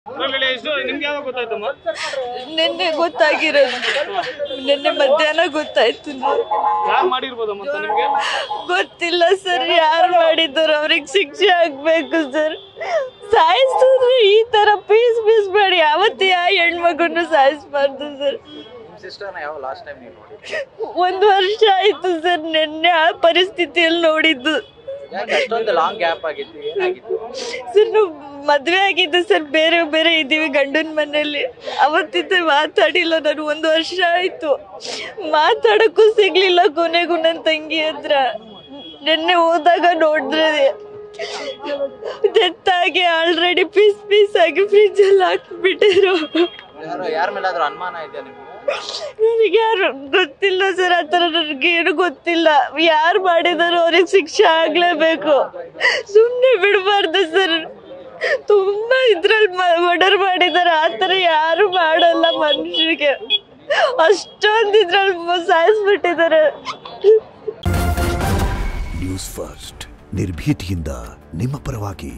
ನಿಮ್ಗೆ ಯಾವಾಗ ಗೊತ್ತಾಯ್ತಮ್ಮ? ನಿನ್ನೆ ಗೊತ್ತಾಗಿರೋದು, ನಿನ್ನೆ ಮಧ್ಯಾಹ್ನ ಗೊತ್ತಾಯ್ತು. ಯಾರು ಮಾಡಿರ್ಬೋದಮ್ಮ ನಿಮ್ಗೆ? ಗೊತ್ತಿಲ್ಲ ಸರ್, ಯಾರು ಮಾಡಿದ್ರು ಅವ್ರಿಗೆ ಶಿಕ್ಷೆ ಆಗ್ಬೇಕು ಸರ್. ಸಾಯಿಸಿದ್ರೆ ಈ ತರ ಪೀಸ್ ಮಾಡಿ ಯಾವತ್ತೂ ಯಾವ ಹೆಣ್ಮಗನ್ನು ಸಾಯಿಸಬಾರ್ದು ಸರ್. ಒಂದು ವರ್ಷ ಆಯ್ತು ಸರ್, ನಿನ್ನೆ ಆ ಪರಿಸ್ಥಿತಿಯಲ್ಲಿ ನೋಡಿದ್ದು ಸರ್. ನಾವು ಮದ್ವೆ ಆಗಿದ್ದು ಸರ್, ಬೇರೆ ಇದೀವಿ ಗಂಡನ ಮನೆಯಲ್ಲಿ. ಅವತ್ತಿದ್ದ ಮಾತಾಡಿಲ್ಲ ನಾನು, ಒಂದು ವರ್ಷ ಆಯ್ತು, ಮಾತಾಡಕ್ಕೂ ಸಿಗ್ಲಿಲ್ಲ. ಕೊನೆಗೂ ನನ್ನ ತಂಗಿ ಹತ್ರ ನಿನ್ನೆ ಹೋದಾಗ ನೋಡಿದ್ರೆ ಡೆತ್ ಆಗಿ ಆಲ್ರೆಡಿ ಪೀಸ್ ಆಗಿ ಫ್ರಿಜ್ ಅಲ್ಲಿ ಹಾಕ್ಬಿಟ್ಟಿರು. ನನಗೆ ಯಾರು ಗೊತ್ತಿಲ್ಲ ಸರ್, ಆತರ ನನಗೆ ಏನು ಗೊತ್ತಿಲ್ಲ. ಯಾರು ಮಾಡಿದಾರೋ ಅವ್ರಿಗೆ ಶಿಕ್ಷೆ ಆಗ್ಲೇಬೇಕು, ಸುಮ್ನೆ ಬಿಡಬಾರ್ದು ಸರ್. ತುಂಬಾ ಇದ್ರಲ್ಲಿ ಮರ್ಡರ್ ಮಾಡಿದಾರೆ, ಆತರ ಯಾರು ಮಾಡಲ್ಲ ಮನುಷ್ಯರಿಗೆ. ಅಷ್ಟೊಂದು ಇದ್ರಲ್ಲಿ ಸಾಯಿಸ್ಬಿಟ್ಟಿದ್ದಾರೆ. ನ್ಯೂಸ್ ಫಸ್ಟ್ ನಿರ್ಭೀತಿಯಿಂದ ನಿಮ್ಮ ಪರವಾಗಿ.